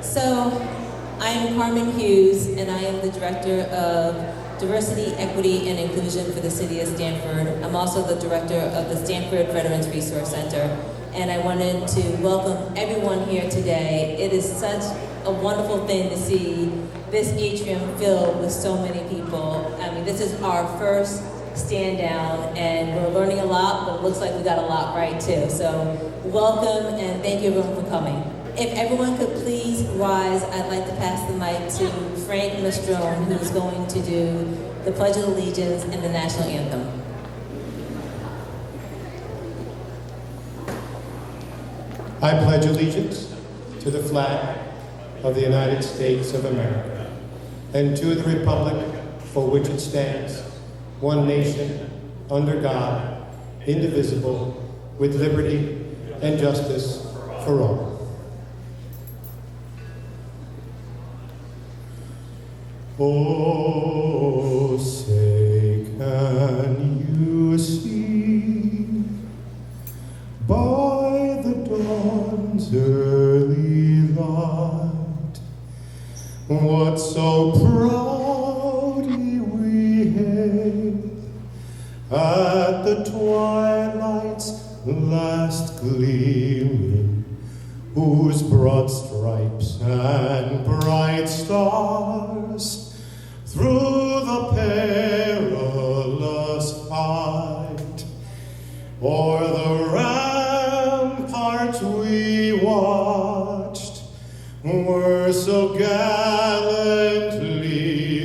So, I am Carmen Hughes, and I am the Director of Diversity, Equity, and Inclusion for the City of Stamford. I'm also the Director of the Stamford Veterans Resource Center, and I wanted to welcome everyone here today. It is such a wonderful thing to see this atrium filled with so many people. I mean, this is our first stand down, and we're learning a lot, but it looks like we got a lot right too. So welcome, and thank you everyone for coming. If everyone could please rise, I'd like to pass the mic to Frank Mistrone, who's going to do the Pledge of Allegiance and the National Anthem. I pledge allegiance to the flag of the United States of America and to the republic for which it stands, one nation, under God, indivisible, with liberty and justice for all. Oh, say, can you see by the dawn's early light what so proudly we hailed at the twilight's last gleaming, whose broad stripes and bright stars through the perilous fight o'er the ramparts we watched were so gallantly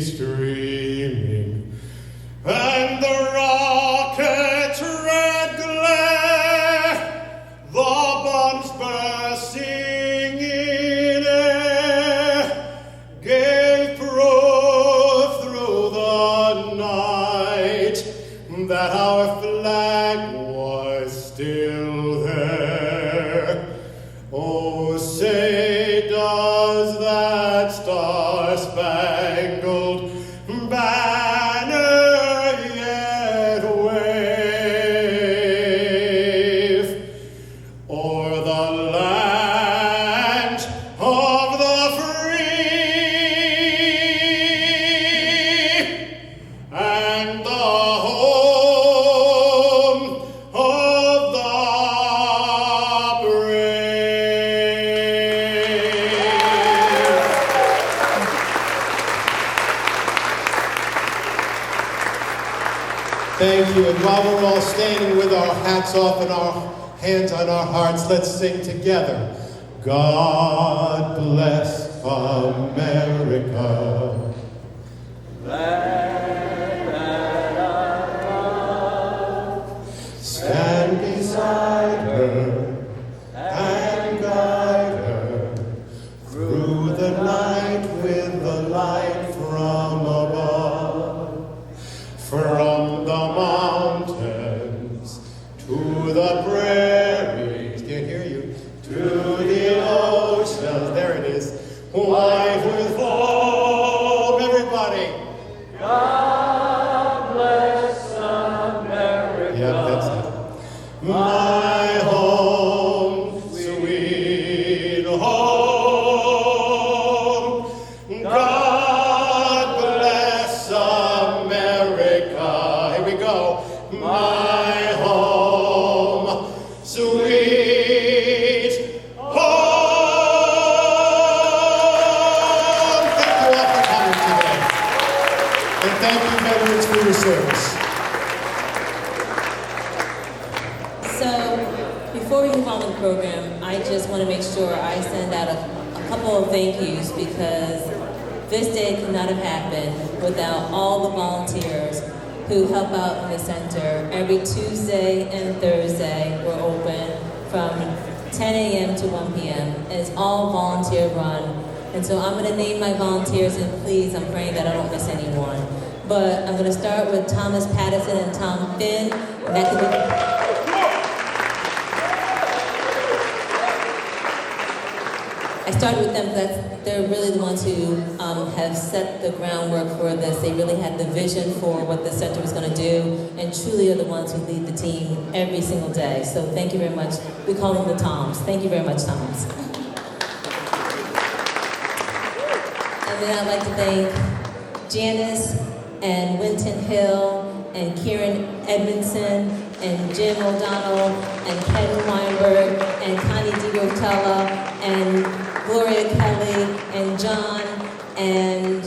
streaming, and the rocket's red glare, the bombs bursting in air, gave proof through the night that our flag was still there. Oh, say, does that star-spangled banner yet wave o'er the land of the free and the home of the brave? Thank you. And while we're all standing with our hats off and our hands on our hearts, let's sing together. God bless America. Stand beside her and guide her through the night with the light from above. From the mountains to the prairies, can't hear you, to the oceans, there it is, white with foam, everybody. God bless America. Yep, that's it. My home, sweet home. God bless America. Here we go. My home, sweet home. Thank you all for coming today. And thank you, veterans, for your service. So, before we move on with the program, I just want to make sure I send out a couple of thank yous, because this day could not have happened without all the volunteers who help out in the center. Every Tuesday and Thursday, we're open from 10 a.m. to 1 p.m. And it's all volunteer run. And so I'm going to name my volunteers, and please, I'm praying that I don't miss anyone. But I'm going to start with Thomas Patterson and Tom Finn. That could be... I started with them because they're really the ones who have set the groundwork for this. They really had the vision for what the center was going to do, and truly are the ones who lead the team every single day. So thank you very much. We call them the Toms. Thank you very much, Toms. then I'd like to thank Janice and Winton Hill and Kieran Edmondson and Jim O'Donnell and Ken Weinberg and Connie DiGrotella and Gloria Kelly and John and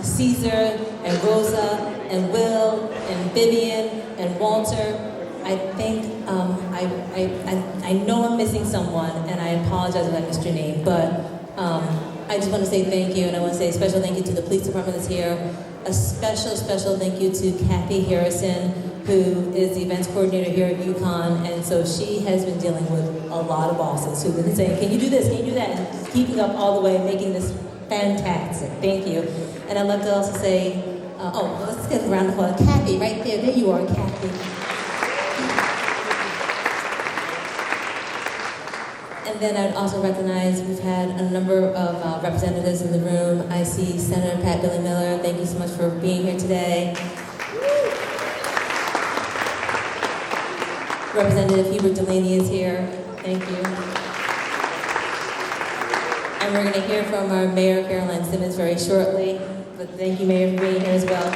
Caesar and Rosa and Will and Vivian and Walter. I think I know I'm missing someone, and I apologize if I missed your name, but I just want to say thank you, and I want to say a special thank you to the police department that's here. A special thank you to Kathy Harrison, who is the events coordinator here at UCONN, and so she has been dealing with a lot of bosses who've been saying, can you do this, can you do that, and just keeping up all the way, making this fantastic. Thank you. And I'd like to also say, let's give a round of applause. Kathy, right there. There you are, Kathy. And then I'd also recognize we've had a number of representatives in the room. I see Senator Pat Billy Miller. Thank you so much for being here today. Representative Hubert Delaney is here. Thank you. And we're going to hear from our Mayor, Caroline Simmons, very shortly. But thank you, Mayor, for being here as well.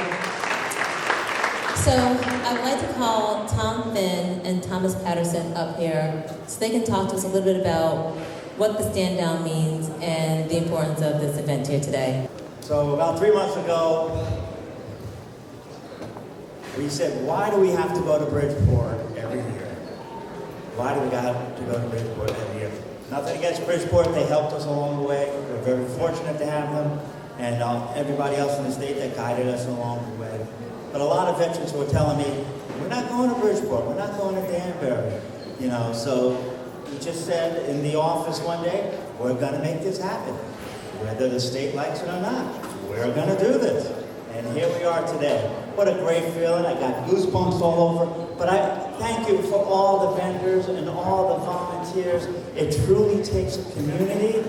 So I would like to call Tom Finn and Thomas Patterson up here so they can talk to us a little bit about what the stand down means and the importance of this event here today. So about 3 months ago, we said, why do we have to go to Bridgeport every year? Why do we have to go to Bridgeport every year? Nothing against Bridgeport, they helped us along the way. We're very fortunate to have them, and everybody else in the state that guided us along the way. But a lot of veterans were telling me, we're not going to Bridgeport, we're not going to Danbury. You know, so we just said in the office one day, we're gonna make this happen. Whether the state likes it or not, we're gonna do this. And here we are today. What a great feeling, I got goosebumps all over. But I thank you for all the vendors and all the volunteers. It truly takes a community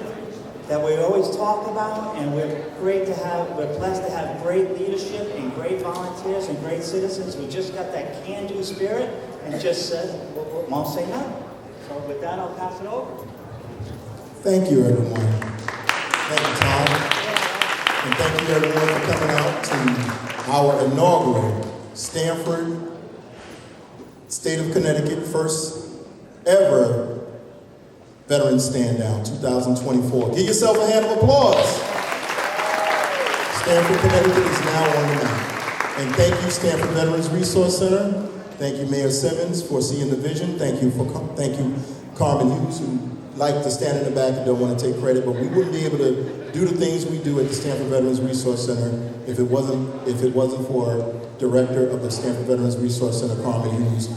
that we always talk about, and we're blessed to have great leadership and great volunteers and great citizens who just got that can-do spirit and just said, won't say no. So with that, I'll pass it over. Thank you, everyone. Thank you, Tom. And thank you, everyone, for coming out to our inaugural Stamford, State of Connecticut, first ever Veterans Stand Down 2024. Give yourself a hand of applause. Stamford, Connecticut is now on the map. And thank you, Stamford Veterans Resource Center. Thank you, Mayor Simmons, for seeing the vision. Thank you, Carmen Hughes, who like to stand in the back and don't want to take credit, but we wouldn't be able to do the things we do at the Stamford Veterans Resource Center if it wasn't for Director of the Stamford Veterans Resource Center, Carmen Hughes.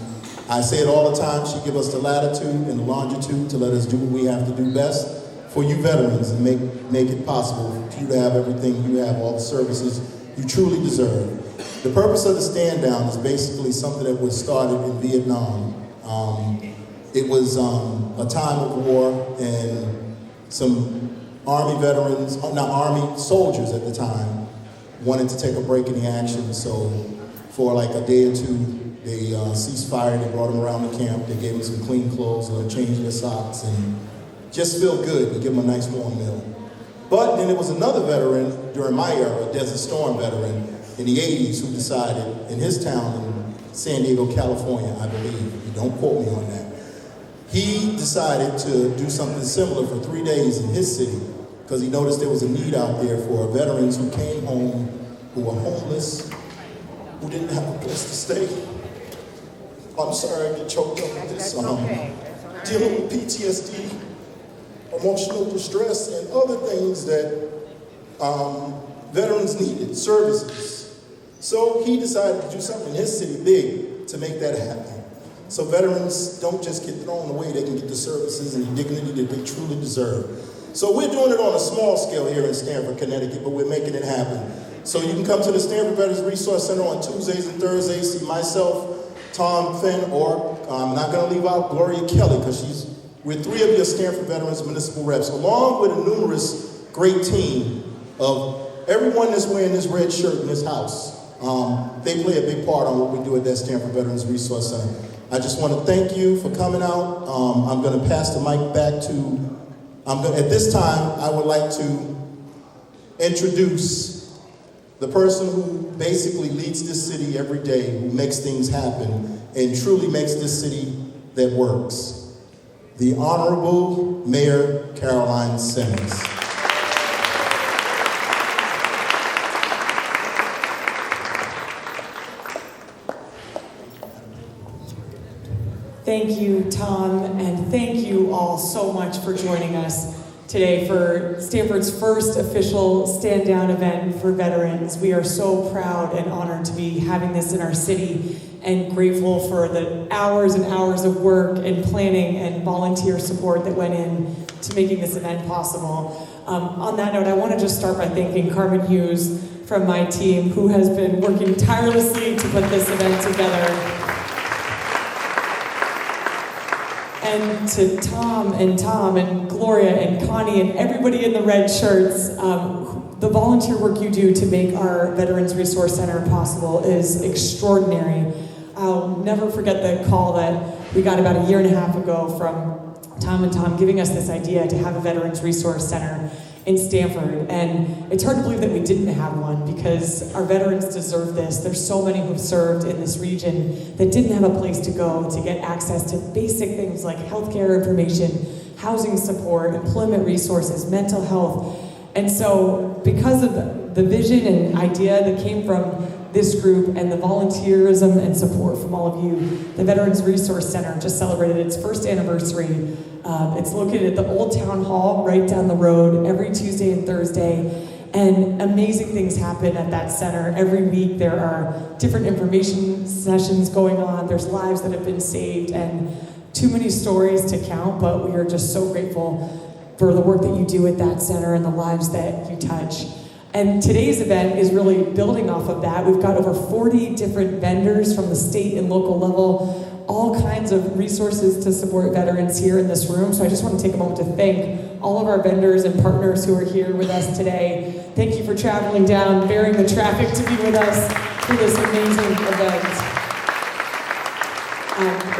I say it all the time, she gives us the latitude and the longitude to let us do what we have to do best for you veterans and make it possible for you to have everything you have, all the services you truly deserve. The purpose of the stand down is basically something that was started in Vietnam. It was a time of war, and some Army veterans, not Army soldiers at the time, wanted to take a break in the action. So for like a day or two, they ceased fire, they brought them around the camp, they gave them some clean clothes, and changed their socks, and just feel good to give them a nice warm meal. But then there was another veteran during my era, a Desert Storm veteran, in the 80s, who decided in his town in San Diego, California, I believe, you don't quote me on that, he decided to do something similar for 3 days in his city, because he noticed there was a need out there for veterans who came home, who were homeless, who didn't have a place to stay. I'm sorry I get choked up with this. Dealing with PTSD, emotional distress, and other things that veterans needed, services. So he decided to do something in his city big to make that happen. So veterans don't just get thrown away, they can get the services and the dignity that they truly deserve. So we're doing it on a small scale here in Stamford, Connecticut, but we're making it happen. So you can come to the Stamford Veterans Resource Center on Tuesdays and Thursdays, see myself, Tom Finn, or I'm not going to leave out Gloria Kelly, because we're three of your Stamford Veterans Municipal Reps, along with a numerous great team of everyone that's wearing this red shirt in this house. They play a big part on what we do at that Stamford Veterans Resource Center. I just want to thank you for coming out. I'm going to pass the mic back to, at this time, I would like to introduce the person who basically leads this city every day, who makes things happen, and truly makes this city that works. The Honorable Mayor Caroline Simmons. Thank you, Tom, and thank you all so much for joining us today for Stamford's first official Stand Down event for veterans. We are so proud and honored to be having this in our city and grateful for the hours and hours of work and planning and volunteer support that went in to making this event possible. On that note, I want to just start by thanking Carmen Hughes from my team, who has been working tirelessly to put this event together. And to Tom and Gloria and Connie and everybody in the red shirts, the volunteer work you do to make our Veterans Resource Center possible is extraordinary. I'll never forget the call that we got about a year and a half ago from Tom and Tom giving us this idea to have a Veterans Resource Center in Stamford. And it's hard to believe that we didn't have one, because our veterans deserve this. There's so many who've served in this region that didn't have a place to go to get access to basic things like healthcare information, housing support, employment resources, mental health. And so because of the vision and idea that came from this group and the volunteerism and support from all of you, the Veterans Resource Center just celebrated its first anniversary. It's located at the Old Town Hall right down the road every Tuesday and Thursday. And amazing things happen at that center. Every week there are different information sessions going on. There's lives that have been saved and too many stories to count, but we are just so grateful for the work that you do at that center and the lives that you touch. And today's event is really building off of that. We've got over 40 different vendors from the state and local level, all kinds of resources to support veterans here in this room. So I just want to take a moment to thank all of our vendors and partners who are here with us today. Thank you for traveling down, bearing the traffic to be with us for this amazing event.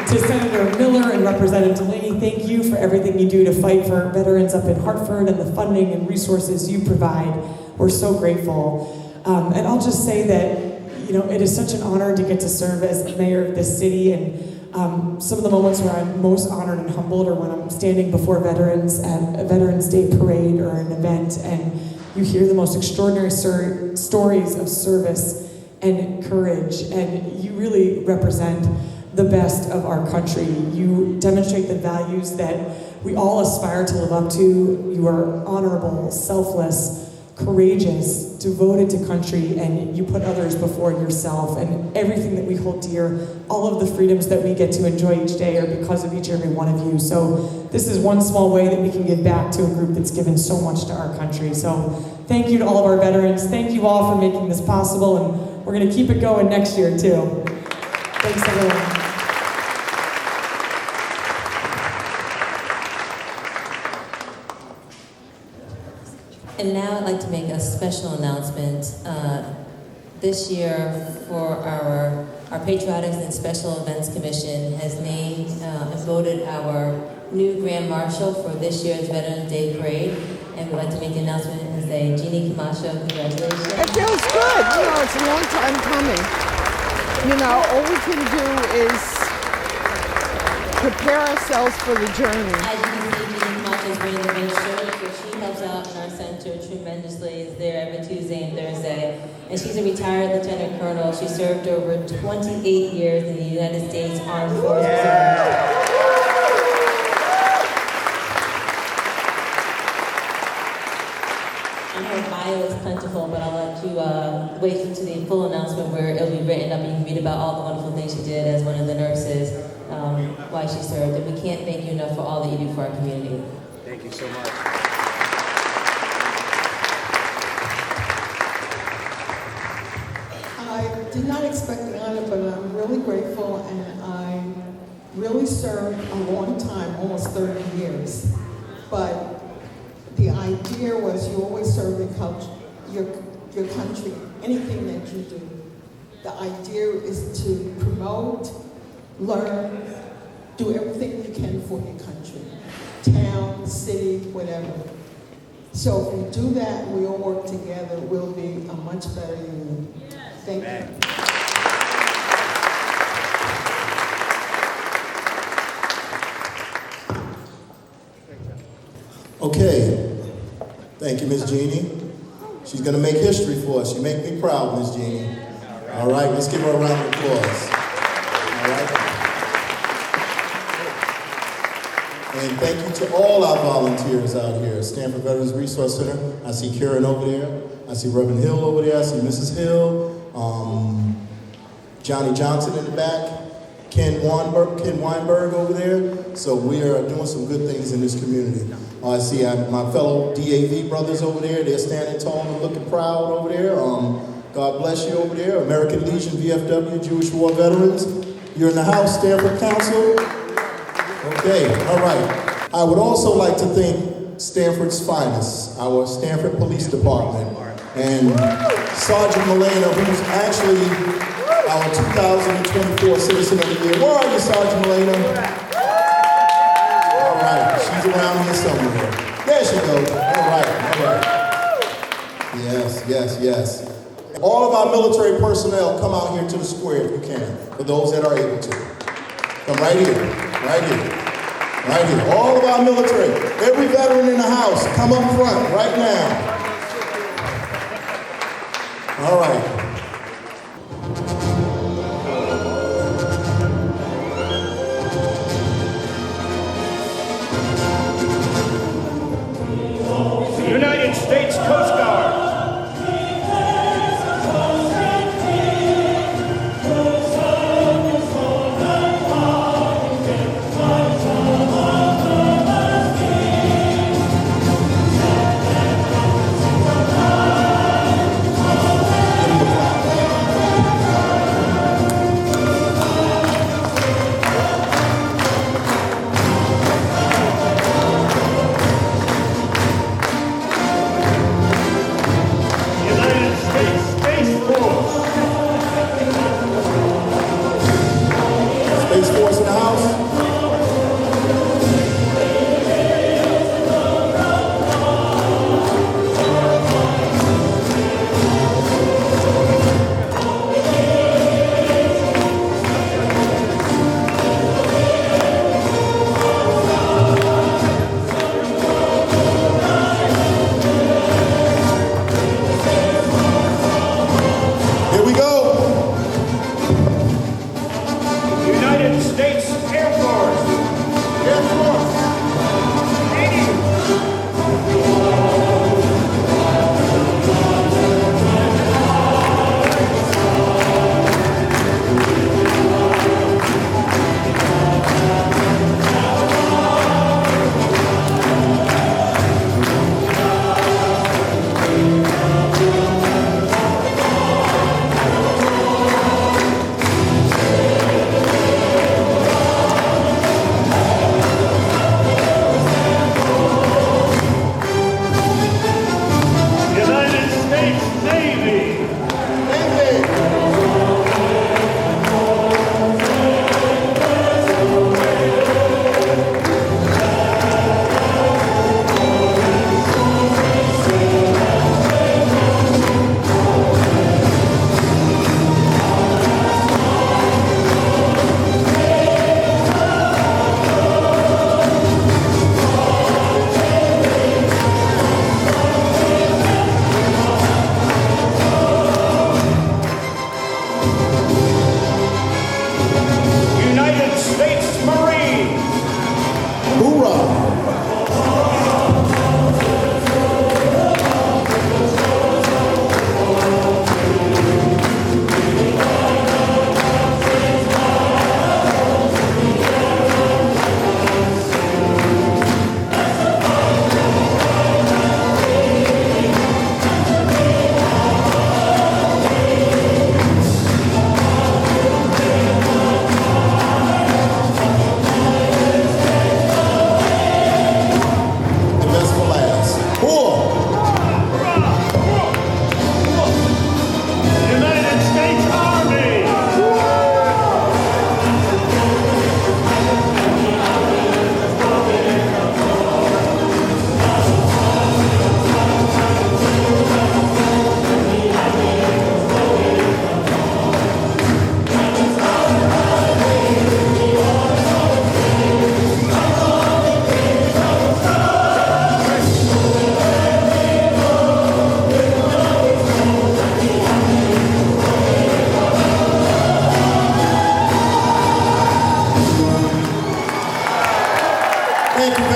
To Senator Miller and Representative Delaney, thank you for everything you do to fight for veterans up in Hartford and the funding and resources you provide. We're so grateful. And I'll just say that, it is such an honor to get to serve as mayor of this city, and some of the moments where I'm most honored and humbled are when I'm standing before veterans at a Veterans Day parade or an event, and you hear the most extraordinary stories of service and courage, and you really represent the best of our country. You demonstrate the values that we all aspire to live up to. You are honorable, selfless, courageous, devoted to country, and you put others before yourself. And everything that we hold dear, all of the freedoms that we get to enjoy each day are because of each and every one of you. So this is one small way that we can give back to a group that's given so much to our country. So thank you to all of our veterans. Thank you all for making this possible, and we're going to keep it going next year too. Thanks, everyone. And now I'd like to make a special announcement. This year, for our Patriotics and Special Events Commission has named and voted our new Grand Marshal for this year's Veterans Day Parade. And we'd like to make an announcement and say, Jeannie Camacho, congratulations. It feels good. It's a long time coming. All we can do is prepare ourselves for the journey. As you can see, Jeannie Camacho is wearing the red shirt, so she helps out in our center tremendously. Is there every Tuesday and Thursday. And she's a retired lieutenant colonel. She served over 28 years in the United States Armed Forces. And her bio is plentiful, but I'll let you wait until the full announcement where it'll be written up and you can read about all the wonderful things she did as one of the nurses while she served. And we can't thank you enough for all that you do for our community. Thank you so much. I did not expect the honor, but I'm really grateful, and I really served a long time, almost 30 years. But the idea was you always serve your country, anything that you do. The idea is to promote, learn, do everything you can for your country, town, city, whatever. So if we do that, we all work together, we'll be a much better union. Thank you. Okay. Thank you, Ms. Jeannie. She's going to make history for us. You make me proud, Ms. Jeannie. All right, let's give her a round of applause. All right. And thank you to all our volunteers out here. Stamford Veterans Resource Center. I see Karen over there. I see Reverend Hill over there. I see Mrs. Hill. Johnny Johnson in the back. Ken Weinberg over there. So we are doing some good things in this community. I see my fellow DAV brothers over there. They're standing tall and looking proud over there. God bless you over there. American Legion, VFW, Jewish War Veterans. You're in the house, Stamford Council. Okay, all right. I would also like to thank Stamford's finest, our Stamford Police Department, and Sergeant Milena, who's actually our 2024 Citizen of the Year. Where are you, Sergeant Milena? All right, she's around here somewhere. There she goes. All right, all right. Yes. All of our military personnel, come out here to the square if you can, for those that are able to. Come right here. All of our military, every veteran in the house, come up front right now. All right. United States Coast Guard.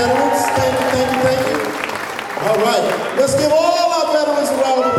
veterans. Thank you, thank you, thank you. All right, let's give all our veterans a round of